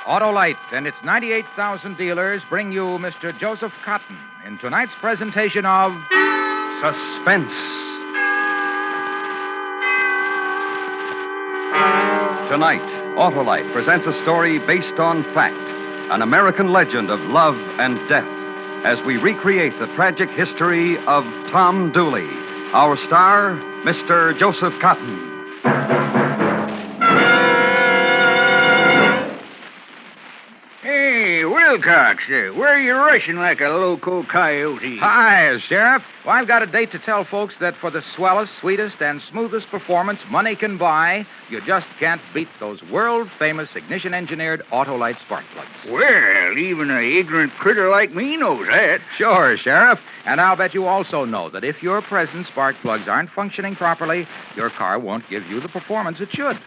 Autolite and its 98,000 dealers bring you Mr. Joseph Cotton in tonight's presentation of Suspense. Tonight, Autolite presents a story based on fact, an American legend of love and death, as we recreate the tragic history of Tom Dooley. Our star, Mr. Joseph Cotton. Hey, Wilcox, where are you rushing like a loco coyote? Hi, Sheriff. Well, I've got a date to tell folks that for the swellest, sweetest, and smoothest performance money can buy, you just can't beat those world-famous ignition-engineered Autolite spark plugs. Well, even an ignorant critter like me knows that. Sure, Sheriff. And I'll bet you also know that if your present spark plugs aren't functioning properly, your car won't give you the performance it should.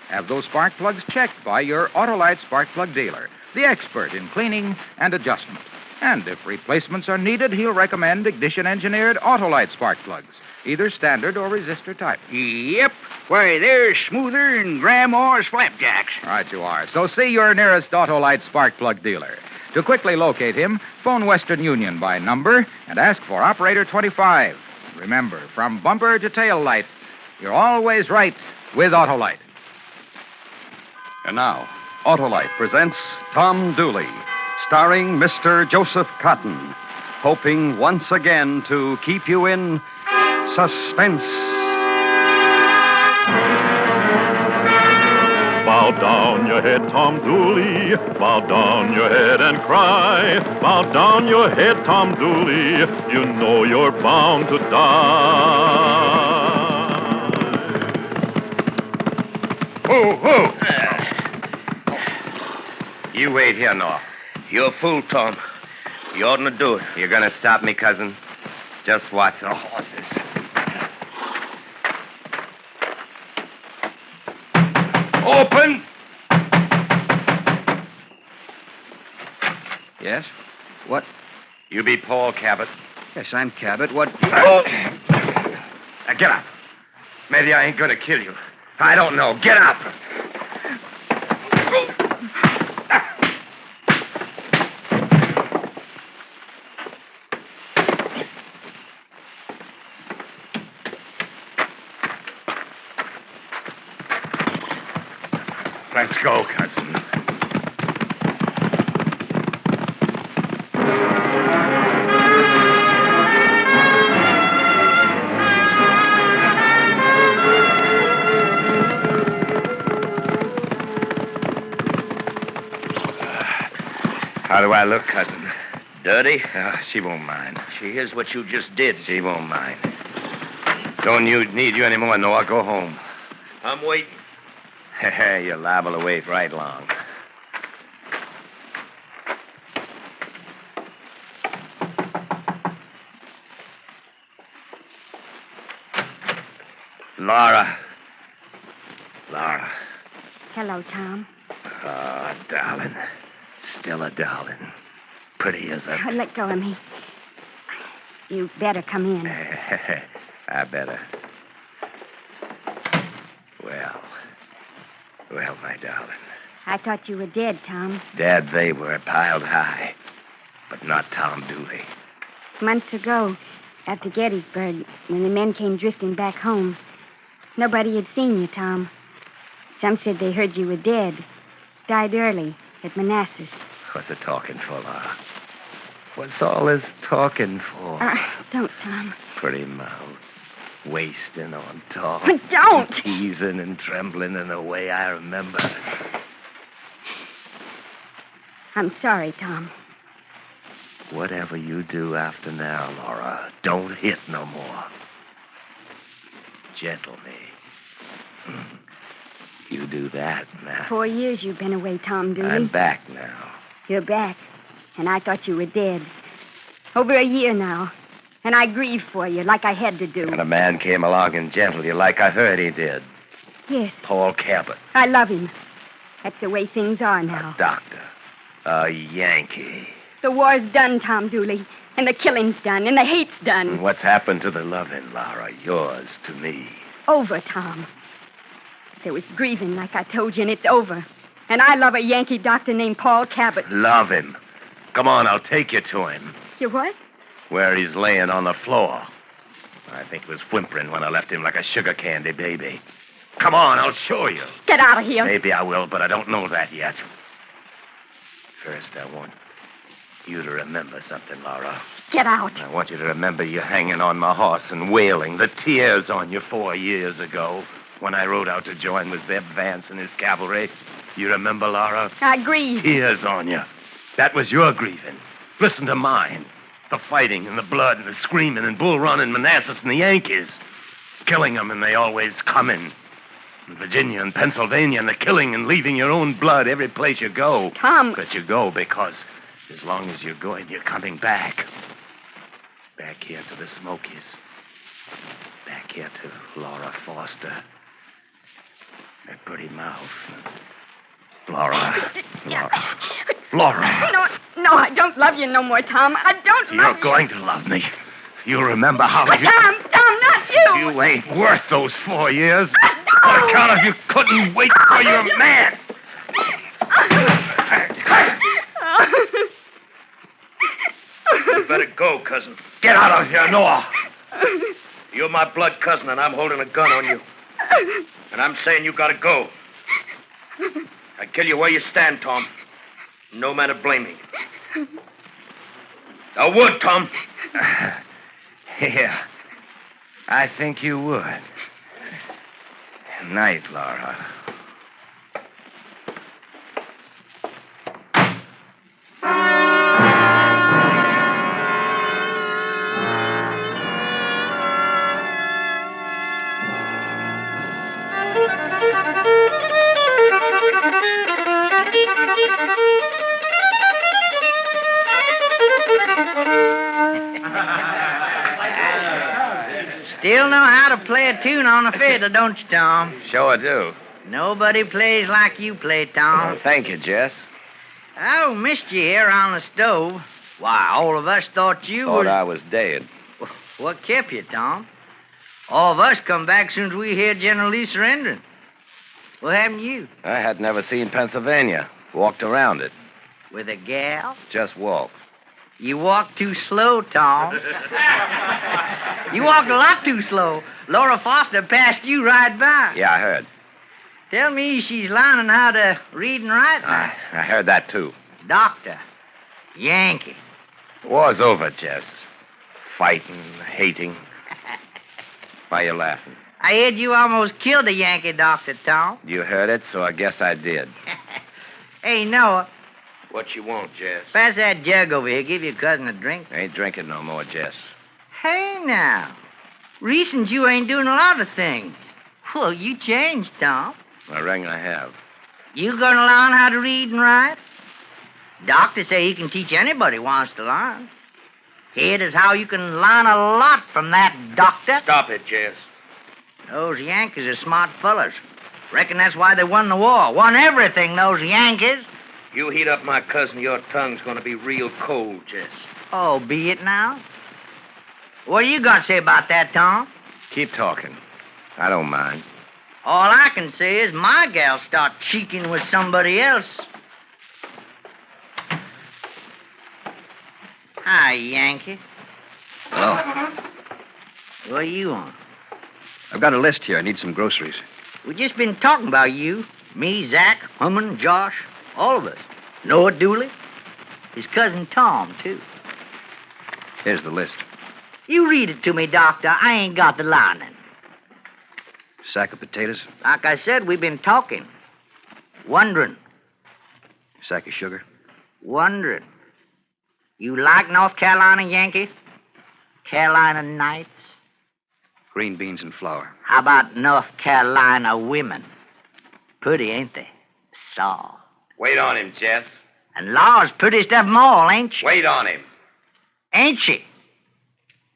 Have those spark plugs checked by your Autolite spark plug dealer, the expert in cleaning and adjustment. And if replacements are needed, he'll recommend ignition-engineered Autolite spark plugs, either standard or resistor type. Yep. Why, they're smoother than Grandma's flapjacks. Right you are. So see your nearest Autolite spark plug dealer. To quickly locate him, phone Western Union by number and ask for Operator 25. Remember, from bumper to tail light, you're always right with Autolite. And now, Autolite presents Tom Dooley, starring Mr. Joseph Cotton, hoping once again to keep you in suspense. Bow down your head, Tom Dooley. Bow down your head and cry. Bow down your head, Tom Dooley. You know you're bound to die. Whoa, whoa. You wait here, North. You're a fool, Tom. You oughtn't to do it. You're going to stop me, cousin? Just watch the horses. Open! Yes? What? You be Paul Cabot. Yes, I'm Cabot. What? Now, get up. Maybe I ain't going to kill you. I don't know. Get up. Let's go, cousin. How do I look, cousin? Dirty? She won't mind. She hears what you just did. She won't mind. Don't need you anymore, Noah. Go home. I'm waiting. You're liable to wait right long. Laura. Hello, Tom. Oh, darling. Still a darling. Pretty as a... Let go of me. You better come in. I better. Well, my darling. I thought you were dead, Tom. Dead they were, piled high. But not Tom Dooley. Months ago, after Gettysburg, when the men came drifting back home, nobody had seen you, Tom. Some said they heard you were dead. Died early at Manassas. What's the talking for, Laura? What's all this talking for? Don't, Tom. Pretty mouth. Wasting on talk. But don't! Teasing and trembling in a way I remember. I'm sorry, Tom. Whatever you do after now, Laura, don't hit no more. Gentle me. You do that now. 4 years you've been away, Tom Dooley. I'm back now. You're back, and I thought you were dead. Over a year now. And I grieved for you like I had to do. And a man came along and gentled you like I heard he did. Yes. Paul Cabot. I love him. That's the way things are now. A doctor. A Yankee. The war's done, Tom Dooley. And the killing's done. And the hate's done. And what's happened to the loving, Laura? Yours to me. Over, Tom. There was grieving, like I told you, and it's over. And I love a Yankee doctor named Paul Cabot. Love him. Come on, I'll take you to him. You what? Where he's laying on the floor. I think he was whimpering when I left him like a sugar candy baby. Come on, I'll show you. Get out of here. Maybe I will, but I don't know that yet. First, I want you to remember something, Laura. Get out. I want you to remember you hanging on my horse and wailing the tears on you 4 years ago when I rode out to join with Zeb Vance and his cavalry. You remember, Laura? I grieve. Tears on you. That was your grieving. Listen to mine. The fighting and the blood and the screaming and Bull Run and Manassas and the Yankees. Killing them, and they always coming. In Virginia and Pennsylvania, and the killing and leaving your own blood every place you go. Tom. But you go because as long as you're going, you're coming back. Back here to the Smokies. Back here to Laura Foster. That pretty mouth. Laura. Laura. No, I don't love you no more, Tom. I don't love you. You're going to love me. You'll remember how But you... Tom, not you. You ain't worth those 4 years. On account of you couldn't wait for your man. You better go, cousin. Get out of here, Noah. You're my blood cousin, and I'm holding a gun on you. And I'm saying you gotta go. I'd kill you where you stand, Tom. No man to blame me. I would, Tom. Yeah. I think you would. Night, Laura. Still know how to play a tune on a fiddle, don't you, Tom? Sure do. Nobody plays like you play, Tom. Thank you, Jess. Oh, missed you here on the stove. Why, all of us thought you Thought were... I was dead. What kept you, Tom? All of us come back soon as we hear General Lee surrendering. What happened to you? I had never seen Pennsylvania. Walked around it. With a gal? Just walked. You walked too slow, Tom. You walked a lot too slow. Laura Foster passed you right by. Yeah, I heard. Tell me she's learning how to read and write now. I heard that, too. Doctor. Yankee. War's over, Jess. Fighting, hating. Why you laughing? I heard you almost killed a Yankee doctor, Tom. You heard it, so I guess I did. Hey, Noah, What you want, Jess? pass that jug over here. Give your cousin a drink. Ain't drinking no more, Jess. Hey, now. Recent you ain't doing a lot of things. Well, you changed, Tom. I reckon I have. You gonna learn how to read and write? Doctor say he can teach anybody who wants to learn. Here is how you can learn a lot from that doctor. Stop it, Jess. Those Yankees are smart fellas. Reckon that's why they won the war. Won everything, those Yankees. You heat up my cousin, your tongue's gonna be real cold, Jess. Oh, be it now. What do you got to say about that, Tom? Keep talking. I don't mind. All I can say is my gal start cheeking with somebody else. Hi, Yankee. Hello. What do you want? I've got a list here. I need some groceries. We just been talking about you. Me, Zach, Hummin, Josh, all of us. Noah Dooley. His cousin Tom, too. Here's the list. You read it to me, Doctor. I ain't got the lining. Sack of potatoes, Like I said, we've been talking. Wondering. sack of sugar, Wondering. You like North Carolina, Yankee? Carolina nights? green beans and flour. How about North Carolina women? Pretty, ain't they? Soft. Wait on him, Jess. And Laura's prettiest of them all, ain't she? Wait on him. Ain't she?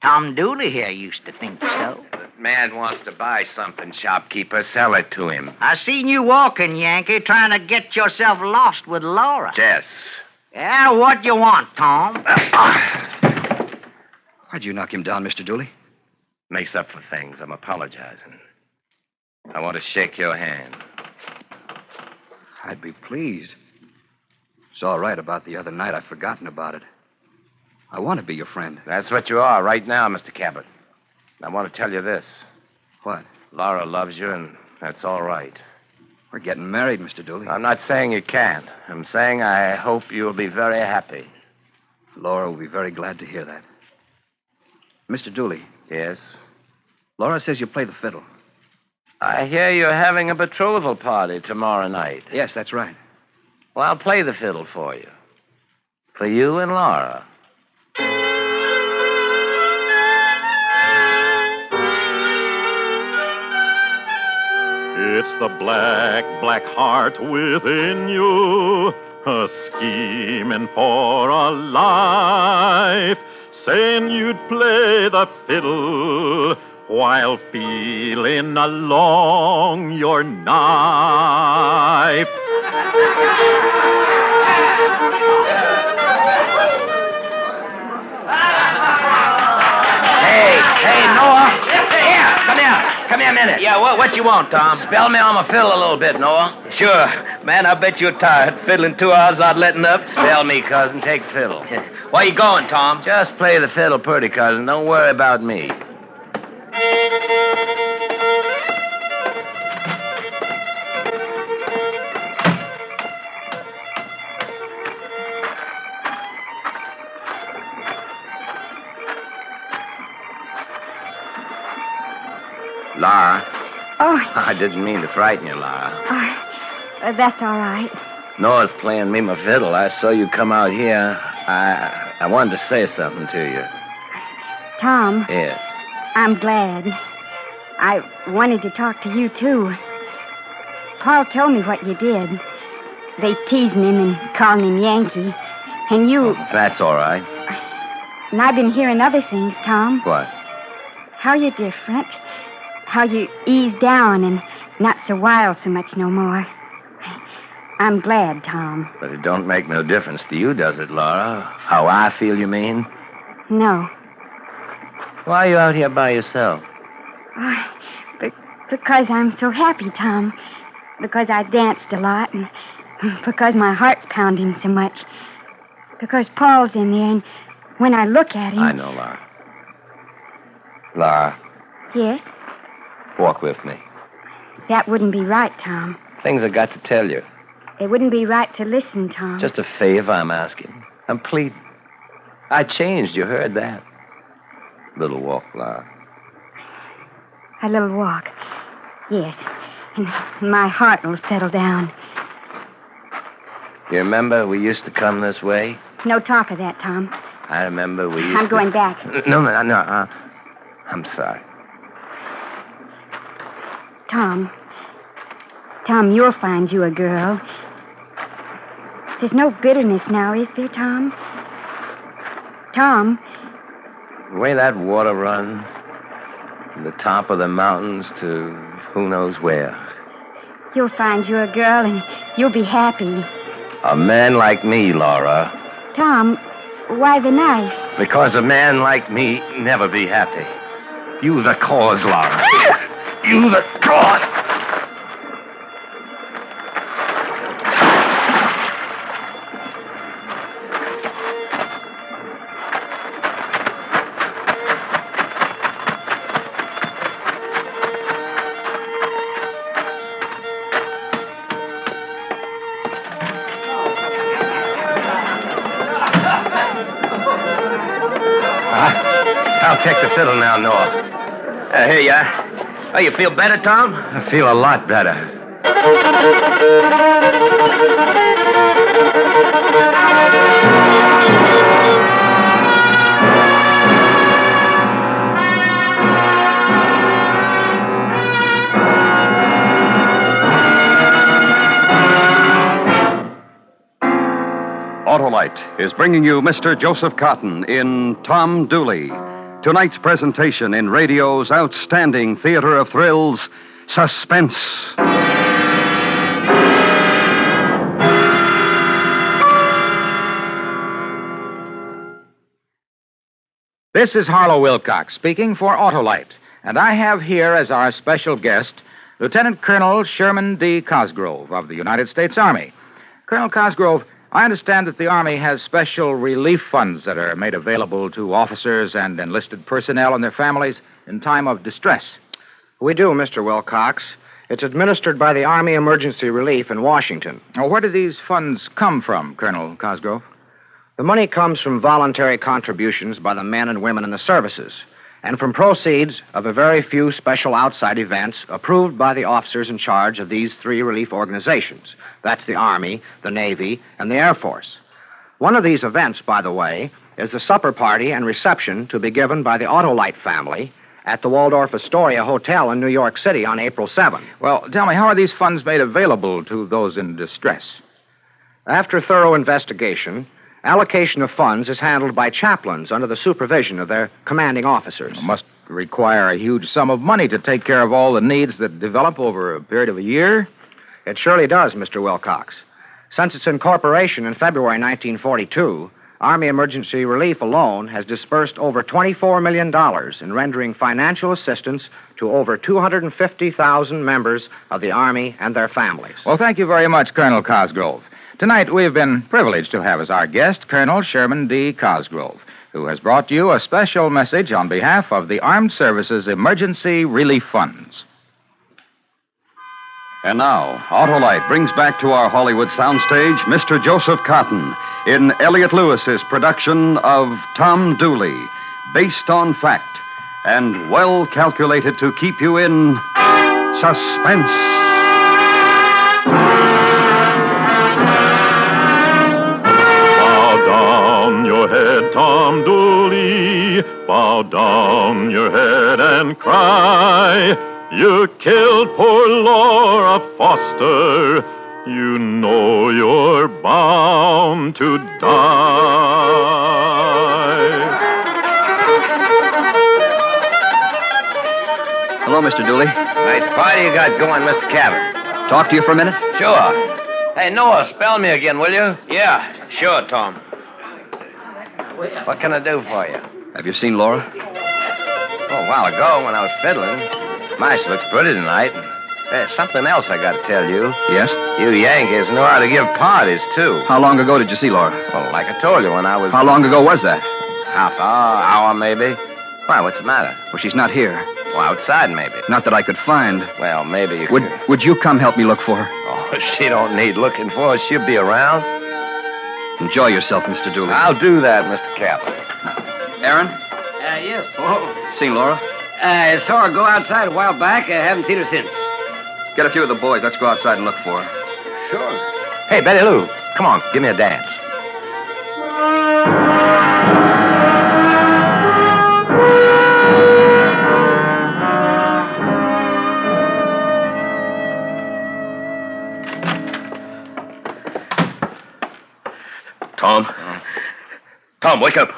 Tom Dooley here used to think so. That man wants to buy something, shopkeeper. Sell it to him. I seen you walking, Yankee, trying to get yourself lost with Laura. Jess. Yeah, what you want, Tom? Why'd you knock him down, Mr. Dooley? Makes up for things. I'm apologizing. I want to shake your hand. I'd be pleased. It's all right about the other night. I've forgotten about it. I want to be your friend. That's what you are right now, Mr. Cabot. I want to tell you this. What? Laura loves you, and that's all right. We're getting married, Mr. Dooley. I'm not saying you can't. I'm saying I hope you'll be very happy. Laura will be very glad to hear that. Mr. Dooley. Yes? Laura says you play the fiddle. I hear you're having a betrothal party tomorrow night. Yes, that's right. Well, I'll play the fiddle for you. For you and Laura. It's the black, black heart within you, a scheming for a life, saying you'd play the fiddle while feeling along your knife. Hey, Noah. Come here a minute. Yeah, what you want, Tom? Spell me on my fiddle a little bit, Noah. Sure. Man, I bet you're tired. Fiddling 2 hours without letting up. Spell me, cousin. Take fiddle. Where you going, Tom? Just play the fiddle pretty, cousin. Don't worry about me. Laura. Oh. I didn't mean to frighten you, Laura. That's all right. Noah's playing me my fiddle. I saw you come out here. I wanted to say something to you. Tom. Yes. I'm glad. I wanted to talk to you, too. Paul told me what you did. They teasing him and calling him Yankee. And you... That's all right. And I've been hearing other things, Tom. What? How you're different. How you ease down and not so wild so much no more. I'm glad, Tom. But it don't make no difference to you, does it, Laura? How I feel, you mean? No. Why are you out here by yourself? Because I'm so happy, Tom. Because I danced a lot and because my heart's pounding so much. Because Paul's in there and when I look at him... I know, Laura. Laura. Yes? Walk with me. That wouldn't be right, Tom. Things I got to tell you. It wouldn't be right to listen, Tom. Just a favor I'm asking. I'm pleading. I changed, you heard that. Little walk, Laura. A little walk. Yes. And my heart will settle down. You remember we used to come this way? No talk of that, Tom. I remember we used I'm going back. No. I'm sorry. Tom, you'll find you a girl. There's no bitterness now, is there, Tom? Tom? The way that water runs, from the top of the mountains to who knows where. You'll find you a girl and you'll be happy. A man like me, Laura. Tom, why the knife? Because a man like me never be happy. You the cause, Laura. You the cause. I'll take the fiddle now, Noah. Here you are. Oh, you feel better, Tom? I feel a lot better. Autolite is bringing you Mr. Joseph Cotton in Tom Dooley. Tonight's presentation in radio's outstanding theater of thrills, Suspense. This is Harlow Wilcox speaking for Autolite, and I have here as our special guest Lieutenant Colonel Sherman D. Cosgrove of the United States Army. Colonel Cosgrove, I understand that the Army has special relief funds that are made available to officers and enlisted personnel and their families in time of distress. We do, Mr. Wilcox. It's administered by the Army Emergency Relief in Washington. Now, where do these funds come from, Colonel Cosgrove? The money comes from voluntary contributions by the men and women in the services, and from proceeds of a very few special outside events approved by the officers in charge of these three relief organizations. That's the Army, the Navy, and the Air Force. One of these events, by the way, is the supper party and reception to be given by the Autolite family at the Waldorf Astoria Hotel in New York City on April 7. Well, tell me, how are these funds made available to those in distress? After thorough investigation, allocation of funds is handled by chaplains under the supervision of their commanding officers. It must require a huge sum of money to take care of all the needs that develop over a period of a year. It surely does, Mr. Wilcox. Since its incorporation in February 1942, Army Emergency Relief alone has disbursed over $24 million in rendering financial assistance to over 250,000 members of the Army and their families. Well, thank you very much, Colonel Cosgrove. Tonight, we've been privileged to have as our guest Colonel Sherman D. Cosgrove, who has brought you a special message on behalf of the Armed Services Emergency Relief Funds. And now, Autolite brings back to our Hollywood soundstage Mr. Joseph Cotton in Elliot Lewis's production of Tom Dooley, based on fact and well calculated to keep you in suspense. Bow down your head, Tom Dooley. Bow down your head and cry. You killed poor Laura Foster. You know you're bound to die. Hello, Mr. Dooley. Nice party you got going, Mr. Cabot. Talk to you for a minute? Sure. Hey, Noah, spell me again, will you? Yeah, sure, Tom. What can I do for you? Have you seen Laura? Oh, a while ago when I was fiddling. My, she looks pretty tonight. There's something else I got to tell you. Yes? You Yankees know how to give parties, too. How long ago did you see Laura? Well, like I told you, when I was... How long ago was that? Half hour, maybe. Why, what's the matter? Well, she's not here. Well, outside, maybe. Not that I could find. Well, maybe you Would you come help me look for her? Oh, she don't need looking for. She'll be around. Enjoy yourself, Mr. Dooley. I'll do that, Mr. Captain. Aaron? Yes, Paul. Seen Laura? I saw her go outside a while back. I haven't seen her since. Get a few of the boys. Let's go outside and look for her. Sure. Hey, Betty Lou, come on, give me a dance. Tom. Tom, wake up.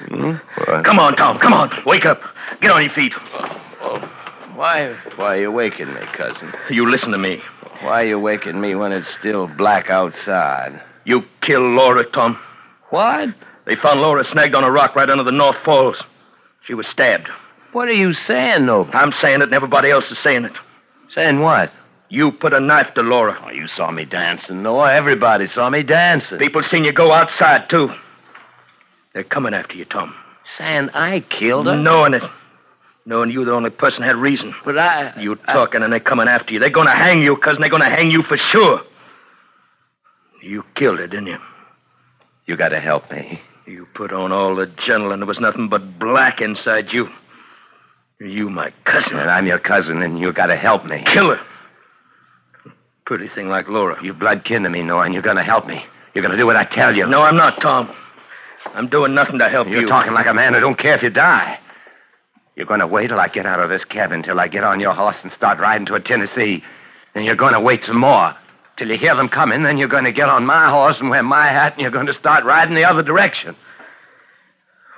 What? Come on, Tom. Come on. Wake up. Get on your feet. Why are you waking me, cousin? You listen to me. Why are you waking me when it's still black outside? You killed Laura, Tom. What? They found Laura snagged on a rock right under the North Falls. She was stabbed. What are you saying, Noble? I'm saying it and everybody else is saying it. Saying what? You put a knife to Laura. Oh, you saw me dancing, Noah. Everybody saw me dancing. People seen you go outside, too. They're coming after you, Tom. Saying I killed her? Knowing it. Knowing you the only person had reason. But You talking and they're coming after you. They're going to hang you, cousin. They're going to hang you for sure. You killed her, didn't you? You got to help me. You put on all the gentle and there was nothing but black inside you. You, my cousin. And I'm your cousin, and you got to help me. Kill her. Pretty thing like Laura. You blood kin to me, Noah, and you're going to help me. You're going to do what I tell you. No, I'm not, Tom. I'm doing nothing to help you. You're talking like a man who don't care if you die. You're going to wait till I get out of this cabin, till I get on your horse and start riding toward Tennessee. Then you're going to wait some more, till you hear them coming. Then you're going to get on my horse and wear my hat, and you're going to start riding the other direction.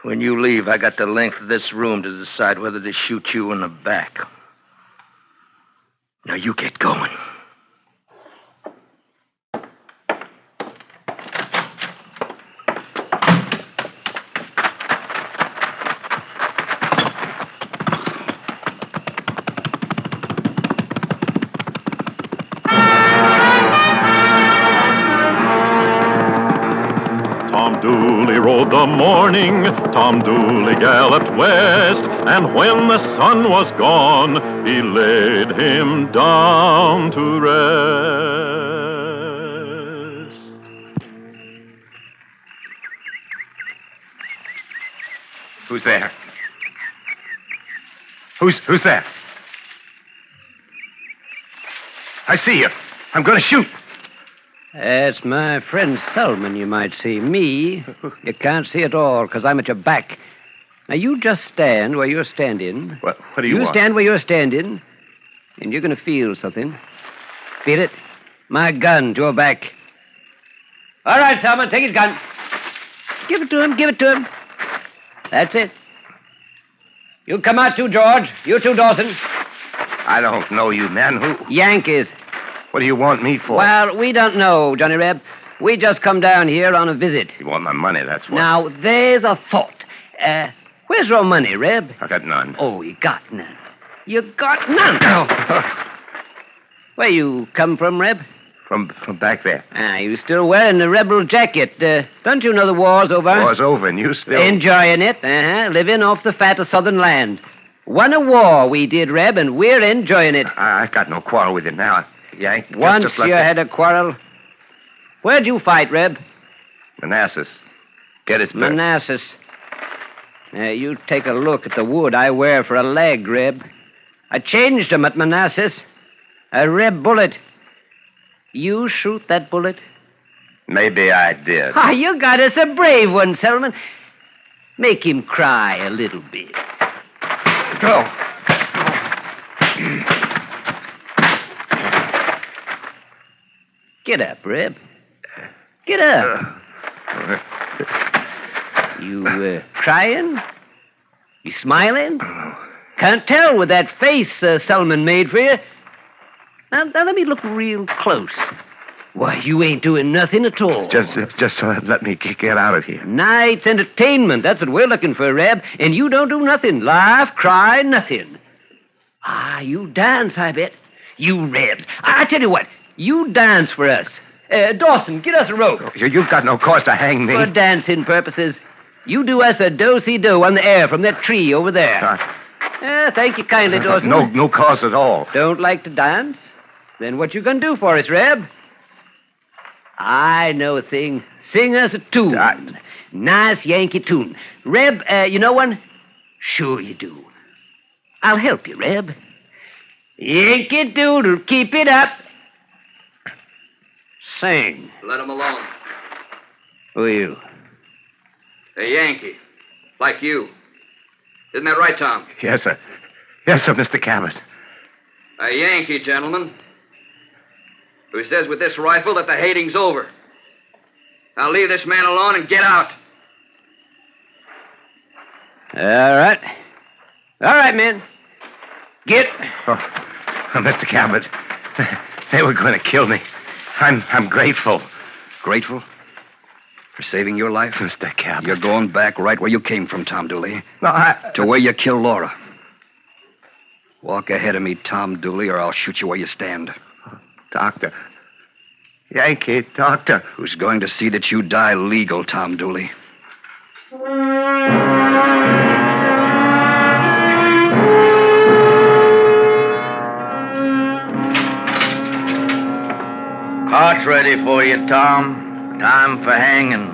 When you leave, I got the length of this room to decide whether to shoot you in the back. Now you get going. the morning, Tom Dooley galloped west, and when the sun was gone, he laid him down to rest. Who's there? Who's there? I see you. I'm going to shoot. That's my friend Selman, you might see. Me, you can't see at all, because I'm at your back. Now, you just stand where you're standing. What do you want? You stand where you're standing, and you're going to feel something. Feel it? My gun to your back. All right, Selman, take his gun. Give it to him, give it to him. That's it. You come out too, George. You too, Dawson. I don't know you, man. Who? Yankees. What do you want me for? Well, we don't know, Johnny Reb. We just come down here on a visit. You want my money, that's what. Now, there's a thought. Where's your money, Reb? I got none. Oh, you got none. You got none. Where you come from, Reb? From back there. You still wearing the rebel jacket. Don't you know the war's over? War's over, and you still... Enjoying it, living off the fat of southern land. Won a war, we did, Reb, and we're enjoying it. I got no quarrel with you now. Yank. Once you had a quarrel. Where'd you fight, Reb? Manassas. Gettysburg. Manassas. You take a look at the wood I wear for a leg, Reb. I changed 'em at Manassas. A Reb bullet. You shoot that bullet? Maybe I did. Ah, you got us a brave one, Selman. Make him cry a little bit. Go. Get up, Reb. Get up. You crying? You smiling? Can't tell with that face Selman made for you. Now, let me look real close. Why, you ain't doing nothing at all. Just let me get out of here. Night's entertainment. That's what we're looking for, Reb. And you don't do nothing. Laugh, cry, nothing. You dance, I bet. You Rebs. I tell you what. You dance for us. Dawson, get us a rope. You've got no cause to hang me. For dancing purposes. You do us a do-si-do on the air from that tree over there. Thank you kindly, Dawson. No cause at all. Don't like to dance? Then what you gonna do for us, Reb? I know a thing. Sing us a tune. Nice Yankee tune. Reb, you know one? Sure you do. I'll help you, Reb. Yankee Doodle, keep it up. Sing. Let him alone. Who are you? A Yankee. Like you. Isn't that right, Tom? Yes, sir. Yes, sir, Mr. Cabot. A Yankee, gentlemen. Who says with this rifle that the hating's over. Now leave this man alone and get out. All right. All right, men. Get. Mr. Cabot, they were going to kill me. I'm grateful. Grateful? For saving your life? Mr. Cabot. You're going back right where you came from, Tom Dooley. No, To where you killed Laura. Walk ahead of me, Tom Dooley, or I'll shoot you where you stand. Doctor. Yankee, doctor. Who's going to see that you die legal, Tom Dooley? Cart's ready for you, Tom. Time for hanging.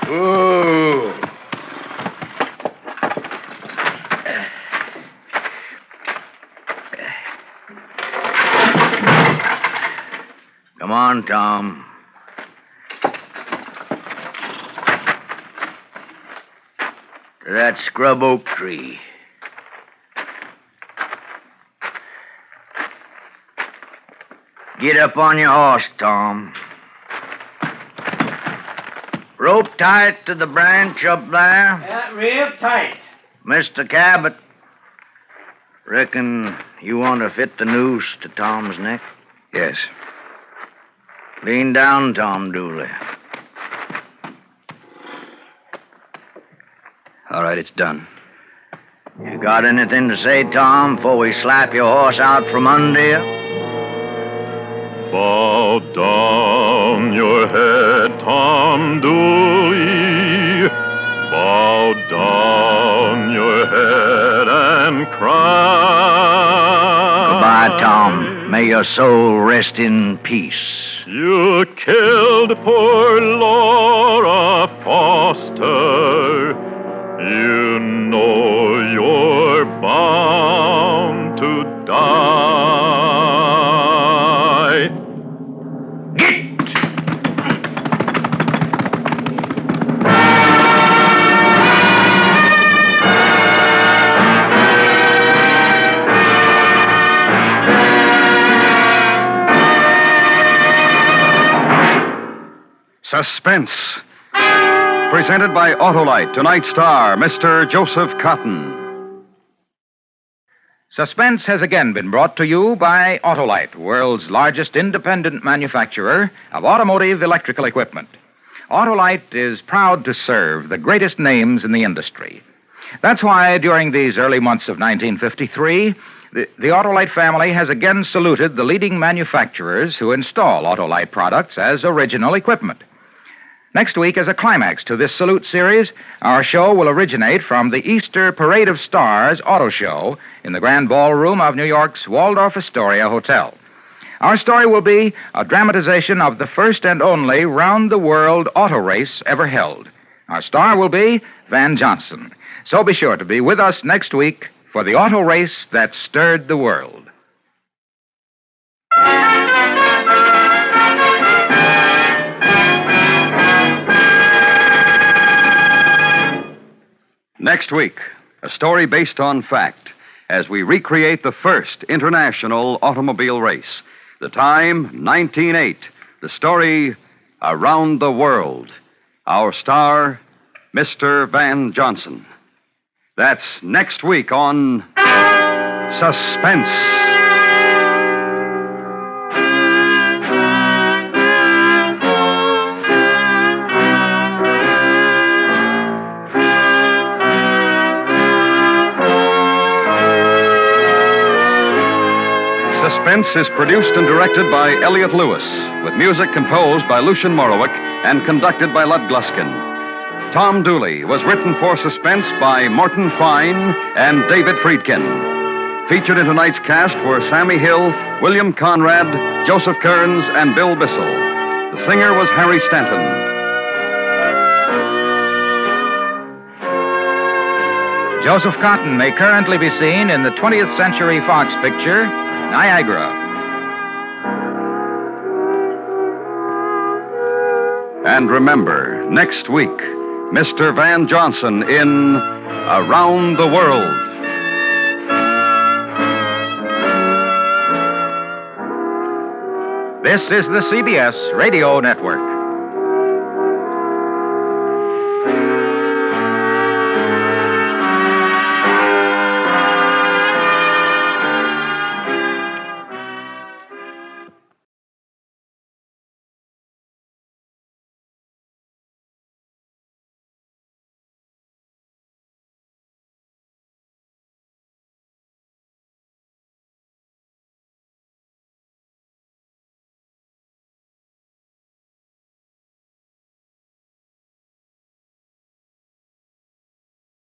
Ooh. Come on, Tom. To that scrub oak tree. Get up on your horse, Tom. Rope tight to the branch up there. Real tight. Mr. Cabot, reckon you want to fit the noose to Tom's neck? Yes. Lean down, Tom Dooley. All right, it's done. You got anything to say, Tom, before we slap your horse out from under you? Bow down your head, Tom Dooley. Bow down your head and cry. Goodbye, Tom. May your soul rest in peace. You killed poor Laura Foster. You know you're bound to die. Get! Suspense. Presented by Autolite. Tonight's star, Mr. Joseph Cotton. Suspense has again been brought to you by Autolite, world's largest independent manufacturer of automotive electrical equipment. Autolite is proud to serve the greatest names in the industry. That's why during these early months of 1953, the Autolite family has again saluted the leading manufacturers who install Autolite products as original equipment. Next week, as a climax to this salute series, our show will originate from the Easter Parade of Stars Auto Show in the Grand Ballroom of New York's Waldorf Astoria Hotel. Our story will be a dramatization of the first and only round-the-world auto race ever held. Our star will be Van Johnson. So be sure to be with us next week for the auto race that stirred the world. Next week, a story based on fact as we recreate the first international automobile race. The time, 1908. The story, Around the World. Our star, Mr. Van Johnson. That's next week on Suspense. Suspense is produced and directed by Elliott Lewis, with music composed by Lucien Morawick and conducted by Lud Gluskin. Tom Dooley was written for Suspense by Morton Fine and David Friedkin. Featured in tonight's cast were Sammy Hill, William Conrad, Joseph Kearns, and Bill Bissell. The singer was Harry Stanton. Joseph Cotton may currently be seen in the 20th Century Fox picture, Niagara. And remember, next week, Mr. Van Johnson in Around the World. This is the CBS Radio Network.